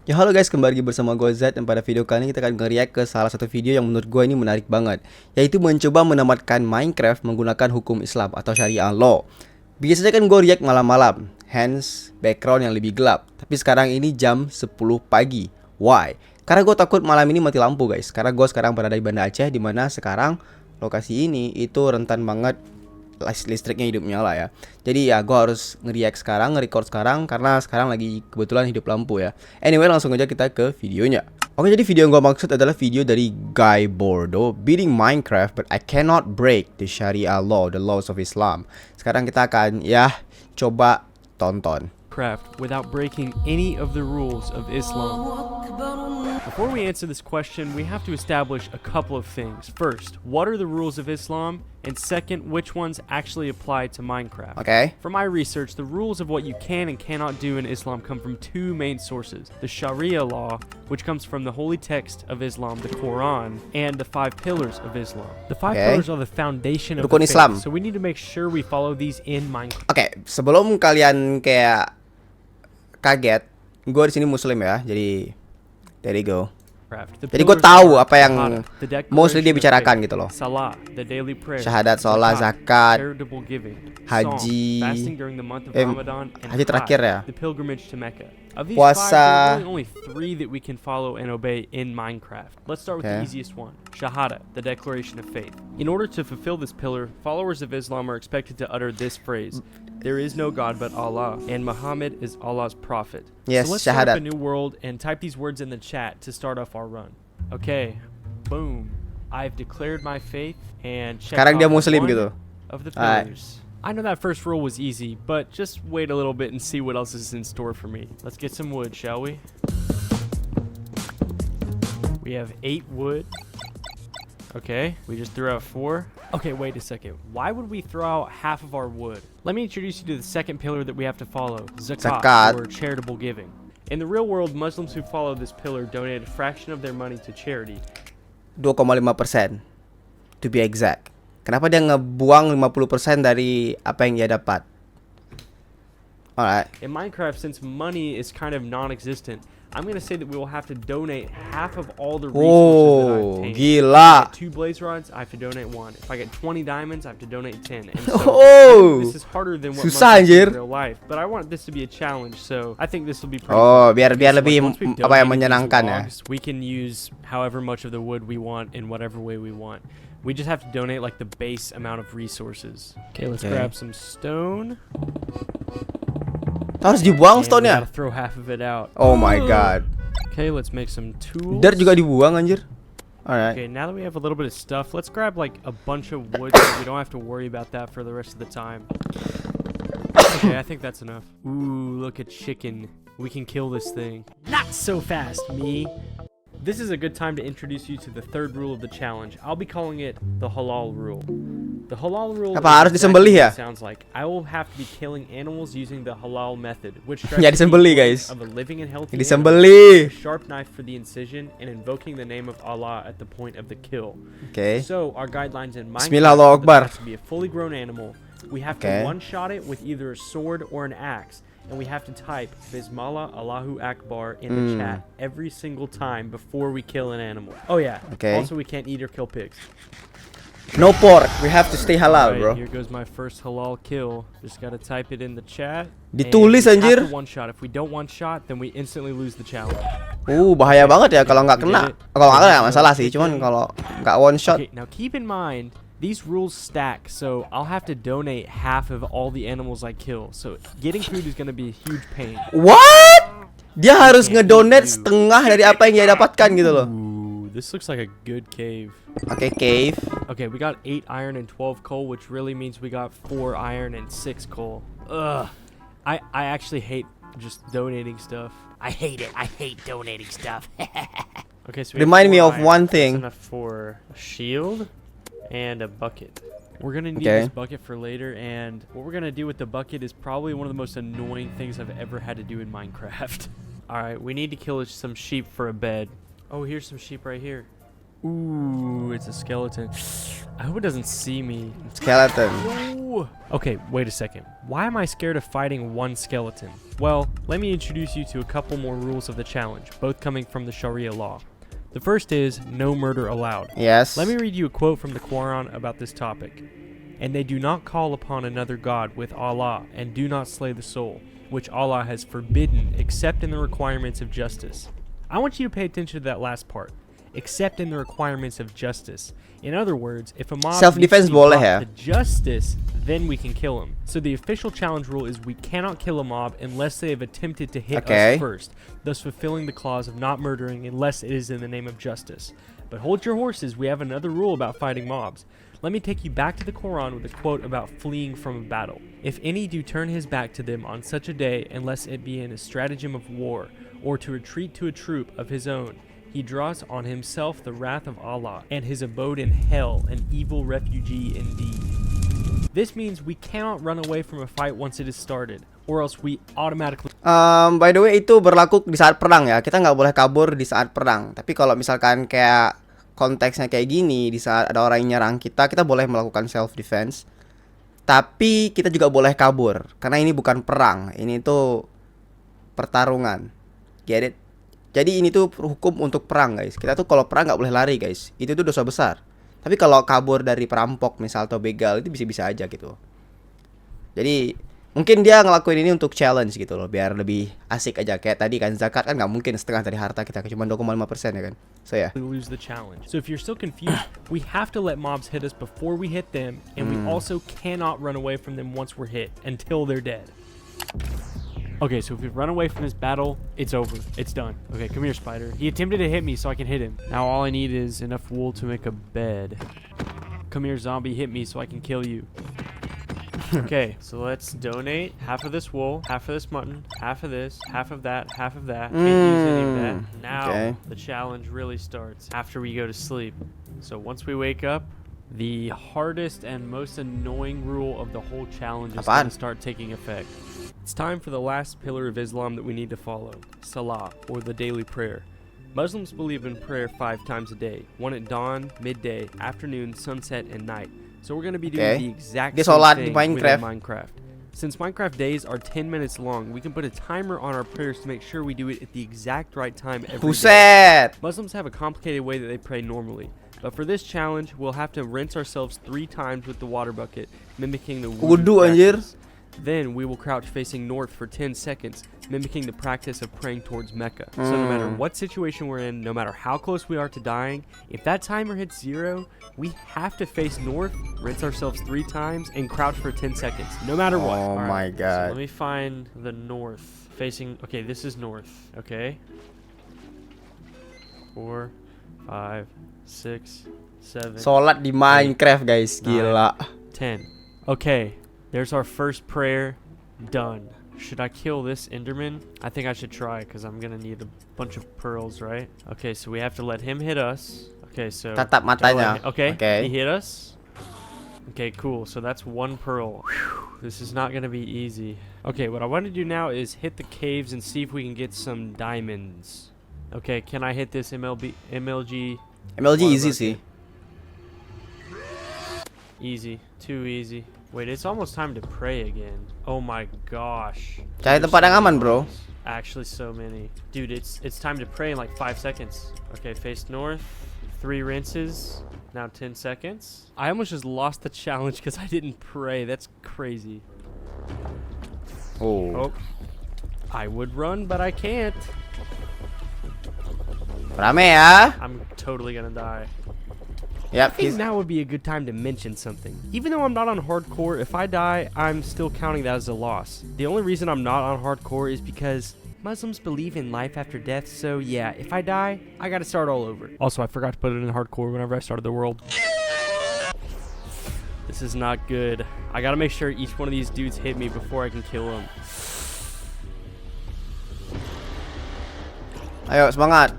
Ya halo guys, kembali lagi bersama gue Z. Dan pada video kali ini kita akan nge-react ke salah satu video yang menurut gue ini menarik banget, yaitu mencoba menamatkan Minecraft menggunakan hukum Islam atau Syariah Law. Biasanya kan gue react malam-malam, hence background yang lebih gelap. Tapi sekarang ini jam 10 pagi. Why? Karena gue takut malam ini mati lampu guys. Karena gue sekarang berada di Banda Aceh, dimana sekarang lokasi ini itu rentan banget listriknya hidup nyala ya. Jadi ya gue harus nge-react sekarang, nge-record sekarang, karena sekarang lagi kebetulan hidup lampu ya. Anyway, langsung aja kita ke videonya. Oke, jadi video yang gue maksud adalah video dari Guy Bordo, beating Minecraft but I cannot break the Sharia law, the laws of Islam. Sekarang kita akan ya coba tonton. Without breaking any of the rules of Islam. Before we answer this question, we have to establish a couple of things. First, what are the rules of Islam? And second, which ones actually apply to Minecraft? Okay. From my research, the rules of what you can and cannot do in Islam come from two main sources. The Sharia law, which comes from the holy text of Islam, the Quran, and the 5 pillars of Islam. The 5 pillars are the foundation of Rukun the Islam. faith, so we need to make sure we follow these in Minecraft. Oke, sebelum kalian kayak kaget, gue di sini Muslim ya, jadi there you go. Jadi gue tahu apa yang mostly dia bicarakan gitu loh. Syahadat, sholat, zakat, haji, haji terakhir ya, puasa. Only 3 that we can follow and obey in Minecraft. Let's start with the easiest one, Shahada, the declaration of faith. In order to fulfill this pillar, followers of Islam are expected to utter this phrase: there is no God but Allah, and Muhammad is Allah's prophet. Yes, so let's start up a new world and type these words in the chat to start off our run. Okay, boom. I've declared my faith and check Sekarang dia off Muslim one gitu. of the pillars. I know that first rule was easy, but just wait a little bit and see what else is in store for me. Let's get some wood, shall we? We have 8 wood. Okay, we just threw out 4. Okay, wait a second. Why would we throw out half of our wood? Let me introduce you to the second pillar that we have to follow, zakat, or charitable giving. In the real world, Muslims who follow this pillar donate a fraction of their money to charity. 2,5% to be exact. Kenapa dia ngebuang 50% dari apa yang dia dapat? Alright. In Minecraft, since money is kind of non-existent, I'm going to say that we will have to donate half of all the resources that I've obtained. Gila. If I get 2 blaze rods, I have to donate 1. If I get 20 diamonds, I have to donate 10. And so this is harder than what most in real life, but I want this to be a challenge, so I think this will be pretty fun. biar lebih apa yang menyenangkan ya. We can use however much of the wood we want in whatever way we want. We just have to donate like the base amount of resources. Okay, let's grab some stone. Harus dibuang stone-nya. Gotta throw half of it out. Oh my god. Okay, let's make some tools. Dirt juga dibuang anjir. Alright. Okay, now that we have a little bit of stuff, let's grab like a bunch of wood so we don't have to worry about that for the rest of the time. Okay, I think that's enough. Ooh, look at chicken. We can kill this thing. Not so fast, me. This is a good time to introduce you to the third rule of the challenge. I'll be calling it the Halal rule. The Halal rule harus disembelih ya? Sounds like I will have to be killing animals using the Halal method, which Ya disembelih guys. of a living and healthy disembelih. Animal, a sharp knife for the incision, and invoking the name of Allah at the point of the kill. Okay. So our guidelines in Minecraft Bismillah, Allahu Akbar. has to be a fully grown animal. We have to one-shot it with either a sword or an axe. And we have to type Bismillah Allahu Akbar in the chat every single time before we kill an animal. Oh yeah. Also, we can't eat or kill pigs. No pork. We have to stay halal, bro. Here goes my first halal kill. Just gotta type it in the chat. Ditulis anjir. One shot. If we don't one shot, then we instantly lose the challenge. Bahaya banget ya kalau nggak kena. Kalau nggak kena nggak masalah sih. Cuman kalau nggak one shot. Okay, now keep in mind, these rules stack, so I'll have to donate half of all the animals I kill. So getting food is gonna be a huge pain. What? Dia harus ngedonate setengah dari apa yang dia dapatkan gitu loh. Ooh, this looks like a good cave. Okay, cave. Okay, we got 8 iron and 12 coal, which really means we got 4 iron and 6 coal. Ugh. I actually hate just donating stuff. I hate it. I hate donating stuff. Okay, so remind me of one thing. That's enough for a shield and a bucket. We're gonna need this bucket for later, and what we're gonna do with the bucket is probably one of the most annoying things I've ever had to do in Minecraft. Alright, we need to kill some sheep for a bed. Oh, here's some sheep right here. Ooh, it's a skeleton. I hope it doesn't see me. Skeleton. Ooh. Okay, wait a second. Why am I scared of fighting one skeleton? Well, let me introduce you to a couple more rules of the challenge, both coming from the Sharia law. The first is no murder allowed. Yes. Let me read you a quote from the Quran about this topic. And they do not call upon another God with Allah, and do not slay the soul, which Allah has forbidden, except in the requirements of justice. I want you to pay attention to that last part. Except in the requirements of justice. In other words, if a mob Self-defense needs to be boleh brought ya? to justice, then we can kill him. So the official challenge rule is we cannot kill a mob unless they have attempted to hit us first, thus fulfilling the clause of not murdering unless it is in the name of justice. But hold your horses, we have another rule about fighting mobs. Let me take you back to the Quran with a quote about fleeing from a battle. If any do turn his back to them on such a day, unless it be in a stratagem of war, or to retreat to a troop of his own, he draws on himself the wrath of Allah, and his abode in hell, an evil refugee indeed. This means we cannot run away from a fight once it is started, or else we automatically... By the way, itu berlaku di saat perang ya. Kita nggak boleh kabur di saat perang. Tapi kalau misalkan kayak konteksnya kayak gini, di saat ada orang yang nyerang kita, kita boleh melakukan self defense. Tapi kita juga boleh kabur, karena ini bukan perang. Ini tuh pertarungan. Get it? Jadi ini tuh hukum untuk perang, guys. Kita tuh kalau perang nggak boleh lari, guys. Itu tuh dosa besar. Tapi kalau kabur dari perampok misal atau begal itu bisa-bisa aja gitu. Jadi mungkin dia ngelakuin ini untuk challenge gitu loh, biar lebih asik aja. Kayak tadi kan zakat kan nggak mungkin setengah dari harta kita, cuma 2,5% ya kan. So ya. lose the challenge. So if you're still confused, we have to let mobs hit us before we hit them, and we also cannot run away from them once we're hit until they're dead. Okay, so if we run away from this battle, it's over. It's done. Okay, come here, spider. He attempted to hit me so I can hit him. Now all I need is enough wool to make a bed. Come here, zombie, hit me so I can kill you. Okay, so let's donate half of this wool, half of this mutton, half of this, half of that, half of that. Can't use any of that. Now the challenge really starts after we go to sleep. So once we wake up, the hardest and most annoying rule of the whole challenge is going to start taking effect. It's time for the last pillar of Islam that we need to follow, Salah, or the daily prayer. Muslims believe in prayer 5 times a day, one at dawn, midday, afternoon, sunset, and night. So we're going to be doing the exact same thing within Minecraft. Since Minecraft days are 10 minutes long, we can put a timer on our prayers to make sure we do it at the exact right time every day. Muslims have a complicated way that they pray normally. But for this challenge, we'll have to rinse ourselves 3 times with the water bucket, mimicking the wudu practice. Then we will crouch facing north for 10 seconds, mimicking the practice of praying towards Mecca. So no matter what situation we're in, no matter how close we are to dying, if that timer hits 0, we have to face north, rinse ourselves 3 times, and crouch for 10 seconds, no matter what. Oh my god. So let me find the north facing. Okay, this is north. Okay. 4, 5, 6, 7. Sholat di Minecraft, guys. Gila. 10. Okay. There's our first prayer done. Should I kill this Enderman? I think I should try because I'm going to need a bunch of pearls, right? Okay, so we have to let him hit us. Okay, so... Tatap matanya. Okay, he hit us. Okay, cool. So that's 1 pearl. Whew, this is not going to be easy. Okay, what I want to do now is hit the caves and see if we can get some diamonds. Okay, can I hit this MLG? MLG easy sih. Easy. Too easy. Wait, it's almost time to pray again. Oh my gosh. Cari tempat yang aman, bro. Actually, so many. Dude, it's time to pray in like 5 seconds. Okay, face north. 3 rinses. Now 10 seconds. I almost just lost the challenge because I didn't pray. That's crazy. Oh. I would run, but I can't. Rame ya. I'm totally gonna die. Yep, I think now would be a good time to mention something. Even though I'm not on hardcore, if I die, I'm still counting that as a loss. The only reason I'm not on hardcore is because Muslims believe in life after death, so yeah, if I die, I gotta start all over. Also, I forgot to put it in hardcore whenever I started the world. This is not good. I gotta make sure each one of these dudes hit me before I can kill them. Ayo, semangat.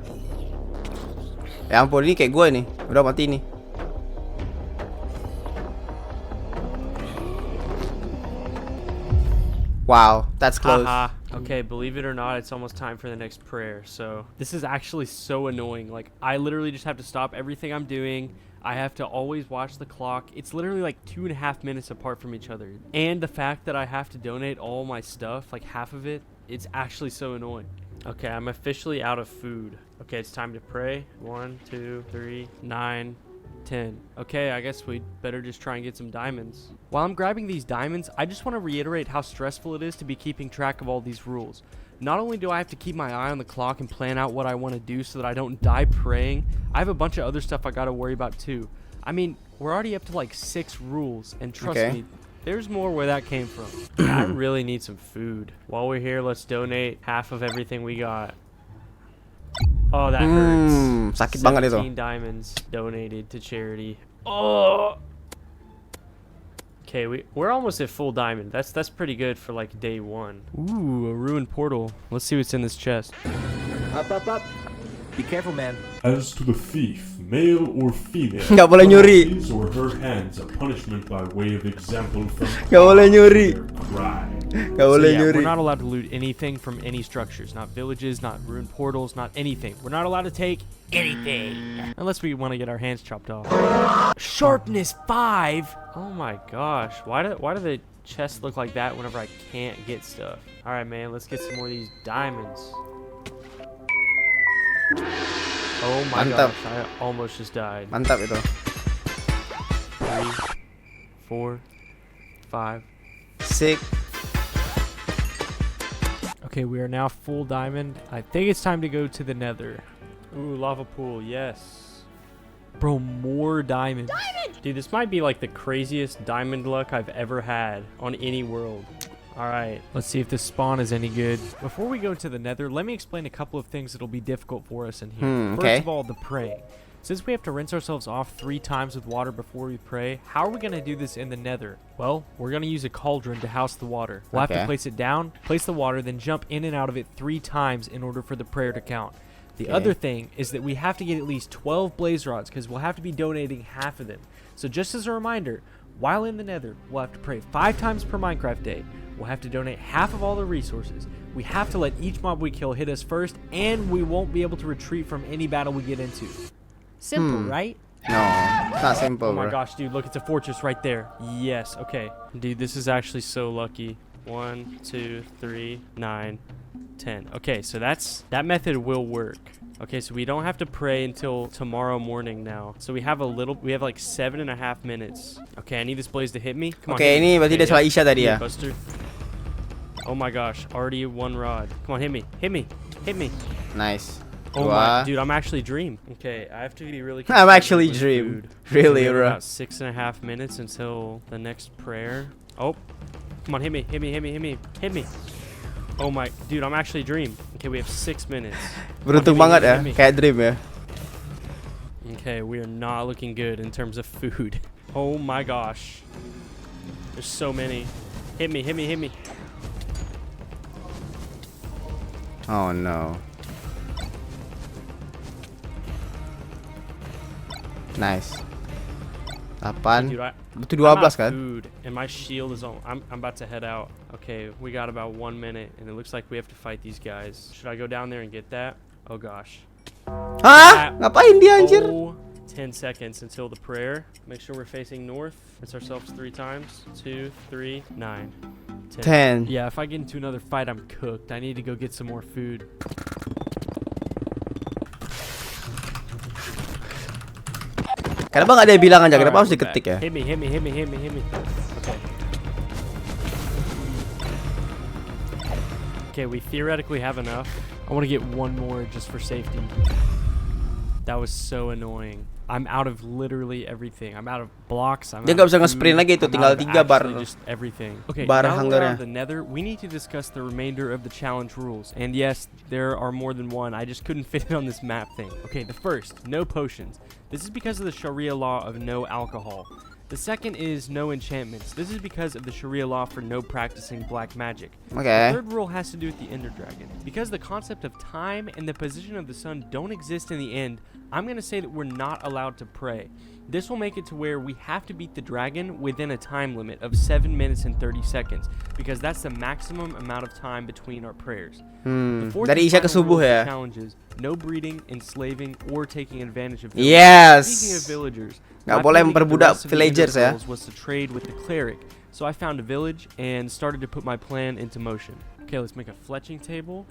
Ya ampun, ini kayak gue nih. Udah mati nih. Wow, that's close. Okay, believe it or not, it's almost time for the next prayer. So this is actually so annoying. Like, I literally just have to stop everything I'm doing. I have to always watch the clock. It's literally like 2.5 minutes apart from each other. And the fact that I have to donate all my stuff, like half of it, it's actually so annoying. Okay, I'm officially out of food. Okay, it's time to pray. 1, 2, 3, 9, 10. Okay, I guess we'd better just try and get some diamonds. While I'm grabbing these diamonds, I just want to reiterate how stressful it is to be keeping track of all these rules. Not only do I have to keep my eye on the clock and plan out what I want to do so that I don't die praying, I have a bunch of other stuff I got to worry about too. I mean, we're already up to like 6 rules, and trust me, there's more where that came from. I really need some food. While we're here, let's donate half of everything we got. Oh, that hurts. Sakit banget itu. 17 diamonds donated to charity. Oh. Okay, we're almost at full diamond. That's pretty good for like day 1. Ooh, a ruined portal. Let's see what's in this chest. Up. Be careful, man. As to the thief, male or female, Nggak boleh nyuri. his or her hands a punishment by way of example from Nggak boleh nyuri. their crime. Nggak So boleh yeah, nyuri. we're not allowed to loot anything from any structures. Not villages, not ruined portals, not anything. We're not allowed to take anything. Unless we want to get our hands chopped off. Sharpness 5? Oh my gosh. Why do the chests look like that whenever I can't get stuff? Alright, man. Let's get some more of these diamonds. Oh my Mantap. gosh. I almost just died. Mantap itu. 3, 4, 5. 6. Okay, we are now full diamond. I think it's time to go to the Nether. Ooh, lava pool, yes. Bro, more diamonds. Dude, this might be like the craziest diamond luck I've ever had on any world. Alright, let's see if this spawn is any good. Before we go to the Nether, let me explain a couple of things that'll be difficult for us in here. okay. First of all, the praying. Since we have to rinse ourselves off 3 times with water before we pray, how are we going to do this in the Nether? Well, we're going to use a cauldron to house the water. We'll have to Okay. place it down, place the water, then jump in and out of it 3 times in order for the prayer to count. The other thing is that we have to get at least 12 blaze rods because we'll have to be donating half of them. So just as a reminder, while in the Nether, we'll have to pray 5 times per Minecraft day. We'll have to donate half of all the resources. We have to let each mob we kill hit us first, and we won't be able to retreat from any battle we get into. Simple, right? No, it's not simple, Oh my bro. gosh, dude, look, it's a fortress right there. Yes, okay. Dude, this is actually so lucky. 1, 2, 3, 9, 10. Okay, so that method will work. Okay, so we don't have to pray until tomorrow morning now. So we have like 7.5 minutes. Okay, I need this blaze to hit me. Come on. Okay, hit me. ini berarti Okay, dia salah Isya tadi Hit ya. me, Buster. Oh my gosh, already 1 rod. Come on, hit me. Hit me. Hit me. Nice. Oh my, 2. dude, I'm actually Dream. Okay, I have to be really I'm actually conservative Dream. with food. Really, We have bro. about 6.5 minutes until the next prayer. Oh, come on, hit me, hit me, hit me, hit me, hit me. Oh my, dude, I'm actually Dream. Okay, we have 6 minutes. Beruntung Come on, banget hit ya, me, hit me. kayak Dream ya. Okay, we are not looking good in terms of food. Oh my gosh. There's so many. Hit me, hit me, hit me. Oh no. Nice. 8. Dude, Itu I'm out 12 of kan? food, and my shield is on. I'm about to head out. Okay, we got about 1 minute, and it looks like we have to fight these guys. Should I go down there and get that? Oh gosh. Hah? Ngapain dia anjir? Oh, 10 seconds until the prayer. Make sure we're facing north. Rinse ourselves 3 times. 2, 3, 9, 10. 10. Yeah, if I get into another fight, I'm cooked. I need to go get some more food. Kenapa nggak ada bilangan aja? Kenapa Alright, harus we're back. diketik ya? Hit me, hit me, hit me, hit me, hit me. Okay. Okay, we theoretically have enough. I want to get 1 more just for safety. That was so annoying. I'm out of literally everything. I'm out of blocks. I'm Dia out nggak of bisa nge-sprint food. lagi tuh, I'm tinggal out of 3 bar. actually just everything. Okay, Bar now that we're hungernya. out of the Nether, we need to discuss the remainder of the challenge rules. And yes, there are more than one. I just couldn't fit it on this map thing. Okay, the first, no potions. This is because of the Sharia law of no alcohol. The second is no enchantments. This is because of the Sharia law for no practicing black magic. Oke. The third rule has to do with the Ender Dragon. Because the concept of time and the position of the sun don't exist in the end, I'm going to say that we're not allowed to pray. This will make it to where we have to beat the dragon within a time limit of 7 minutes and 30 seconds, because that's the maximum amount of time between our prayers. The fourth Dari and Isya ke final rule subuh of the ya. challenge is no breeding, enslaving, or taking advantage of Yes. Speaking of villagers, Nggak my boleh plan to get the memperbudak rest of the villagers ya. Ender Pearls was to trade with the cleric. So I found a village and started to put my plan into motion. Okay, let's make a fletching table.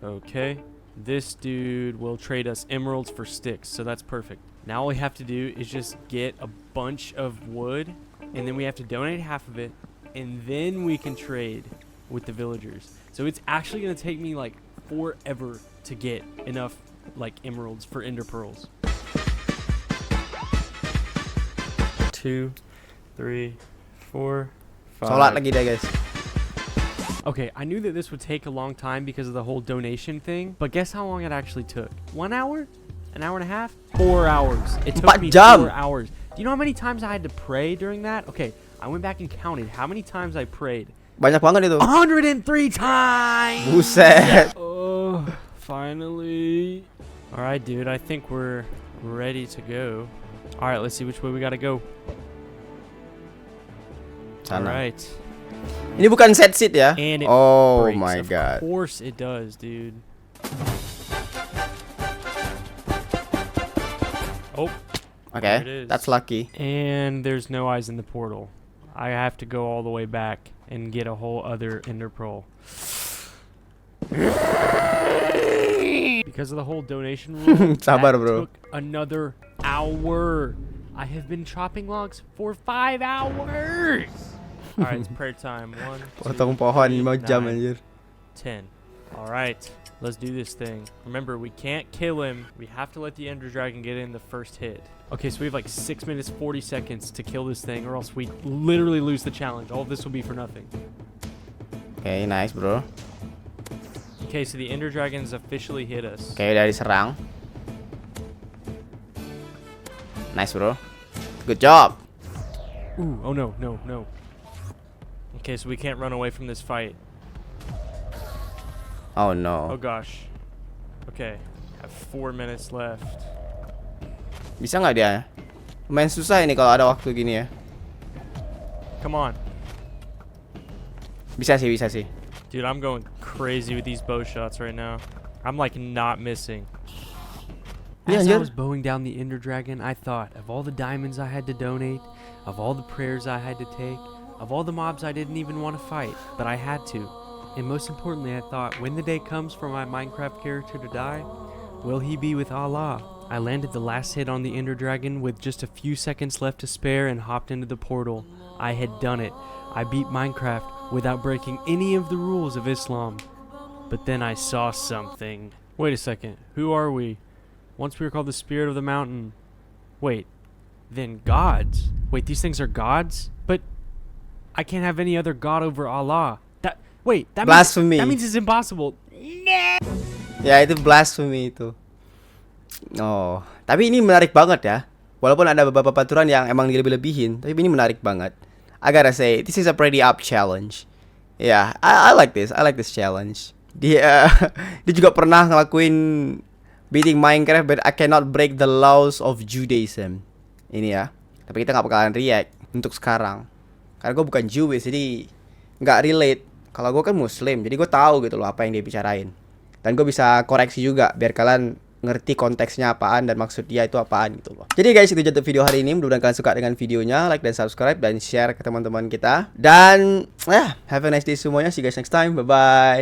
Okay. This dude will trade us emeralds for sticks, so that's perfect. Now all we have to do is just get a bunch of wood, and then we have to donate half of it, and then we can trade with the villagers. So it's actually going to take me like forever to get enough like emeralds for ender pearls. 2, 3, 4, 5. Sholat lagi deh guys. Okay, I knew that this would take a long time because of the whole donation thing, but guess how long it actually took? 1 hour? An hour and a half? 4 hours. It took 4 me jam. 4 hours. Do you know how many times I had to pray during that? Okay, I went back and counted how many times I prayed. Banyak banget itu. 103 times! Buset. Oh, finally. Alright, dude, I think we're ready to go. Alright, let's see which way we gotta go. Sana. Alright. Ini bukan set seat ya? And it Oh breaks. my god. Of course it does, dude. Oh, there it Okay, is. that's lucky. and there's no eyes in the portal. I have to go all the way back and get a whole other ender pearl. Because of the whole donation rule, Sabar, that bro. took another hour. I have been chopping logs for 5 hours. All right, it's prayer time. 1, 2, Potong pohon 3, 5 jam 9, anjir. 10. All right, let's do this thing. Remember, we can't kill him. We have to let the Ender Dragon get in the first hit. Okay, so we have like 6 minutes, 40 seconds to kill this thing, or else we literally lose the challenge. All of this will be for nothing. Okay, nice bro. Okay, so the Ender Dragon's officially hit us. Oke, udah diserang. Nice bro. Good job. Ooh, oh no, no, no. Okay, so we can't run away from this fight. Oh Oh no. gosh. Okay, have 4 minutes left. Bisa nggak dia? Lumayan susah ini kalau ada waktu gini ya. Come on. Bisa sih, bisa sih. Dude, I'm going crazy with these bow shots right now. I'm like not missing. Yeah, As I yeah. was bowing down the Ender Dragon, I thought of all the diamonds I had to donate, of all the prayers I had to take, of all the mobs I didn't even want to fight, but I had to. And most importantly, I thought, when the day comes for my Minecraft character to die, will he be with Allah? I landed the last hit on the Ender Dragon with just a few seconds left to spare and hopped into the portal. I had done it. I beat Minecraft without breaking any of the rules of Islam. But then I saw something. Wait a second. Who are we? Once we were called the Spirit of the Mountain. Wait. Then gods? Wait, these things are gods? But I can't have any other god over Allah. That Blasphemy. That means it's impossible. Ya itu blasphemy itu. Oh, tapi ini menarik banget ya. Walaupun ada beberapa peraturan yang emang dilebih-lebihin, tapi ini menarik banget. I gotta say, this is a pretty up challenge. Yeah, I like this. I like this challenge. Dia dia juga pernah ngelakuin beating Minecraft, but I cannot break the laws of Judaism. Ini ya. Tapi kita nggak bakalan react untuk sekarang. Karena gue bukan Jewish, jadi nggak relate. Kalau gue kan Muslim, jadi gue tahu gitu loh apa yang dia bicarain. Dan gue bisa koreksi juga biar kalian ngerti konteksnya apaan dan maksud dia itu apaan gitu loh. Jadi guys, itu aja video hari ini. Mudah-mudahan kalian suka dengan videonya. Like dan subscribe dan share ke teman-teman kita. Dan have a nice day semuanya. See you guys next time. Bye bye.